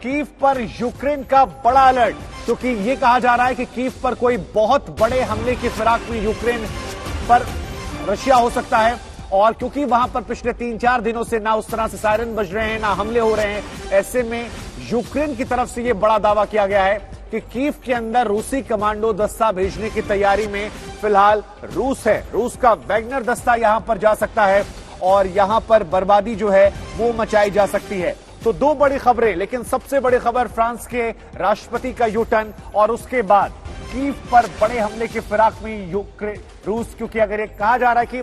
Kyiv पर Ukraine का बड़ा अलर्ट, क्योंकि ये कहा जा रहा है कि कीव पर कोई बहुत बड़े हमले की फिराक में यूक्रेन पर रशिया हो सकता है। और क्योंकि वहां पर पिछले 3-4 दिनों से ना उस तरह से सायरन बज रहे हैं, ना हमले हो रहे हैं, ऐसे में यूक्रेन की तरफ से यह बड़ा दावा किया गया है कि कीव के अंदर रूसी कमांडो दस्ता भेजने की तैयारी में फिलहाल रूस है। रूस का वैगनर दस्ता यहां पर जा सकता है और यहां पर बर्बादी जो है वो मचाई जा सकती है। तो दो बड़ी खबरें, लेकिन सबसे बड़ी खबर फ्रांस के राष्ट्रपति का यू टर्न और उसके बाद कीव पर बड़े हमले की फिराक में यूक्रेन रूस, क्योंकि अगर ये कहा जा रहा है कि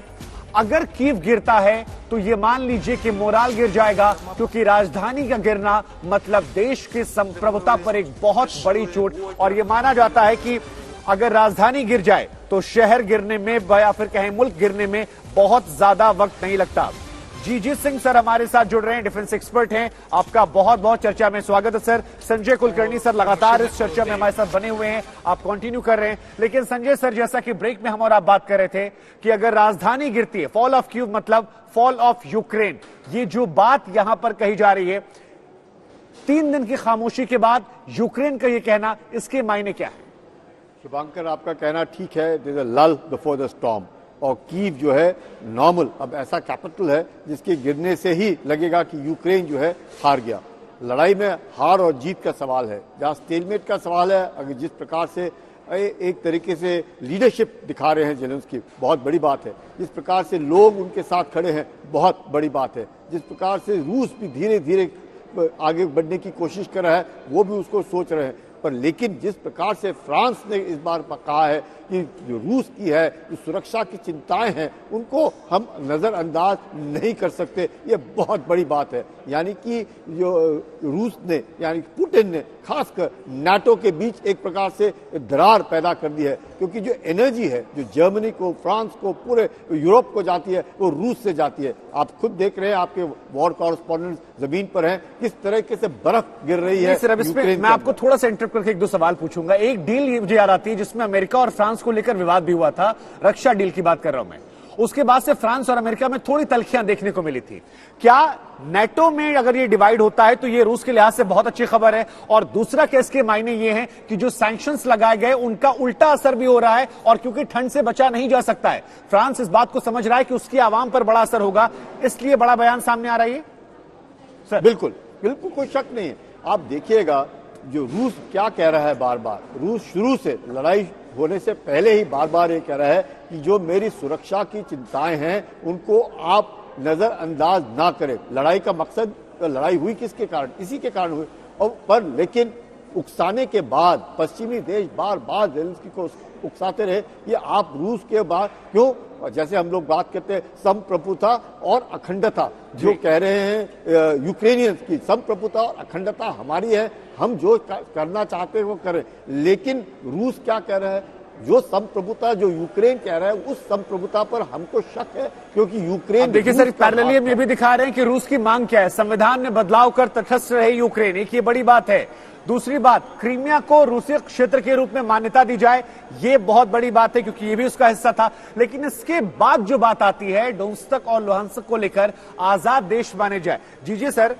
अगर कीव गिरता है तो ये मान लीजिए कि मोराल गिर जाएगा, क्योंकि राजधानी का गिरना मतलब देश की संप्रभुता पर एक बहुत बड़ी चोट। और ये माना जाता है कि अगर राजधानी गिर जाए तो शहर गिरने में या फिर कहें मुल्क गिरने में बहुत ज्यादा वक्त नहीं लगता। जीजी सिंह सर हमारे साथ जुड़ रहे हैं, डिफेंस एक्सपर्ट हैं। आपका बहुत बहुत चर्चा में स्वागत है सर। संजय कुलकर्णी सर लगातार इस चर्चा में हमारे साथ बने हुए हैं, आप कंटिन्यू कर रहे हैं। लेकिन संजय सर, जैसा कि ब्रेक में हम और आप बात कर रहे थे कि अगर राजधानी गिरती है, फॉल ऑफ कीव मतलब फॉल ऑफ यूक्रेन, ये जो बात यहां पर कही जा रही है 3 दिन की खामोशी के बाद यूक्रेन का ये कहना, इसके मायने क्या है? शुभांकर, आपका कहना ठीक है, देयर इज अ लल बिफोर द स्टॉर्म। और कीव जो है नॉर्मल अब ऐसा कैपिटल है जिसके गिरने से ही लगेगा कि यूक्रेन जो है हार गया। लड़ाई में हार और जीत का सवाल है, जहां स्टेलमेट का सवाल है। अगर जिस प्रकार से एक तरीके से लीडरशिप दिखा रहे हैं जेलेंस्की, बहुत बड़ी बात है। जिस प्रकार से लोग उनके साथ खड़े हैं, बहुत बड़ी बात है। जिस प्रकार से रूस भी धीरे धीरे आगे बढ़ने की कोशिश कर रहा है, वो भी उसको सोच रहे हैं। पर लेकिन जिस प्रकार से फ्रांस ने इस बार कहा है कि जो रूस की है, जो सुरक्षा की चिंताएं हैं, उनको हम नजरअंदाज नहीं कर सकते, ये बहुत बड़ी बात है। यानी कि जो रूस ने यानी पुतिन ने खासकर नाटो के बीच एक प्रकार से दरार पैदा कर दी है, क्योंकि जो एनर्जी है जो जर्मनी को, फ्रांस को, पूरे यूरोप को जाती है, वो रूस से जाती है। आप खुद देख रहे हैं, आपके वॉर कॉरेस्पॉन्डेंट जमीन पर हैं, किस तरीके से बर्फ गिर रही है। मैं आपको थोड़ा सा इंटरप्ट करके 1-2 सवाल पूछूंगा। एक डील मुझे याद आती है जिसमें अमेरिका और फ्रांस को लेकर विवाद भी हुआ था, रक्षा डील की बात कर रहा हूं मैं। उसके बाद से फ्रांस और अमेरिका में थोड़ी तलखियां देखने को मिली थी। क्या नेटो में अगर ये डिवाइड होता है तो ये रूस के लिहाज से बहुत अच्छी खबर है? और दूसरा केस के मायने ये हैं कि जो सैंक्शंस लगाए गए उनका उल्टा असर भी हो रहा है, और क्योंकि ठंड से बचा नहीं जा सकता है, फ्रांस इस बात को समझ रहा है कि उसकी आवाम पर बड़ा असर होगा, इसलिए बड़ा बयान सामने आ रहा है सर। बिल्कुल बिल्कुल, कोई शक नहीं है। आप देखिएगा जो रूस क्या कह रहा है, बार बार रूस शुरू से लड़ाई होने से पहले ही बार बार ये कह रहा है कि जो मेरी सुरक्षा की चिंताएं हैं उनको आप नजरअंदाज ना करें। लड़ाई का मकसद, लड़ाई हुई किसके कारण? इसी के कारण हुई। और पर लेकिन उकसाने के बाद पश्चिमी देश बार बार जेलेंस्की को उकसाते रहे कि आप रूस के बाद क्यों, जैसे हम लोग बात करते हैं संप्रभुता और अखंडता, जो कह रहे हैं यूक्रेनियंस की संप्रभुता और अखंडता हमारी है, हम जो करना चाहते हैं वो करें। लेकिन रूस क्या कह रहा है? जो संप्रभुता जो यूक्रेन कह रहा है, उस संप्रभुता पर हमको शक है, क्योंकि यूक्रेन देखिए सर, पैरेलली में भी दिखा रहे हैं कि रूस की मांग क्या है, संविधान में बदलाव कर तटस्थ रहे यूक्रेन, एक ये बड़ी बात है। दूसरी बात, क्रीमिया को रूसी क्षेत्र के रूप में मान्यता दी जाए, ये बहुत बड़ी बात है क्योंकि ये भी उसका हिस्सा था। लेकिन इसके बाद जो बात आती है डोनेत्स्क और लुहांस्क को लेकर आजाद देश माने जाए। जी sir,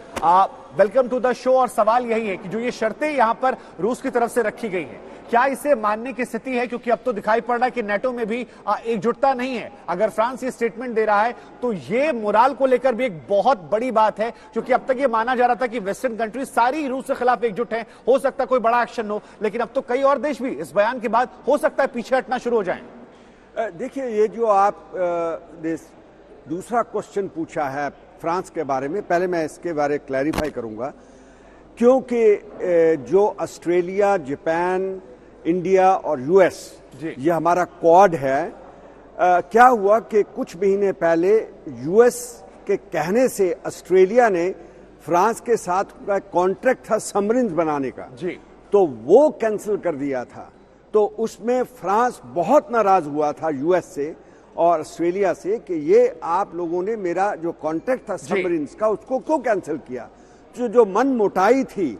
welcome to the show. और सवाल यही है कि जो ये शर्तें यहां पर रूस की तरफ से रखी गई हैं, क्या इसे मानने की स्थिति है? क्योंकि अब तो दिखाई पड़ रहा है कि नेटो में भी एकजुटता नहीं है। अगर फ्रांस ये स्टेटमेंट दे रहा है तो ये मोराल को लेकर भी एक बहुत बड़ी बात है, क्योंकि अब तक ये माना जा रहा था कि वेस्टर्न कंट्रीज सारी रूस के खिलाफ एकजुट हैं, हो सकता है कोई बड़ा एक्शन हो, लेकिन अब तो कई और देश भी इस बयान के बाद हो सकता है पीछे हटना शुरू हो जाएं। देखिए, ये जो आप दूसरा क्वेश्चन पूछा है फ्रांस के बारे में, पहले मैं इसके बारे में क्लैरिफाई करूंगा, क्योंकि जो ऑस्ट्रेलिया, जापान, इंडिया और यूएस, ये हमारा क्वाड है। क्या हुआ कि कुछ महीने पहले यूएस के कहने से ऑस्ट्रेलिया ने फ्रांस के साथ कॉन्ट्रैक्ट था सबमरीन बनाने का, तो वो कैंसिल कर दिया था। तो उसमें फ्रांस बहुत नाराज हुआ था यूएस से और ऑस्ट्रेलिया से कि ये आप लोगों ने मेरा जो कॉन्ट्रैक्ट था सबमरीन का, उसको क्यों कैंसिल किया। जो मन मोटाई थी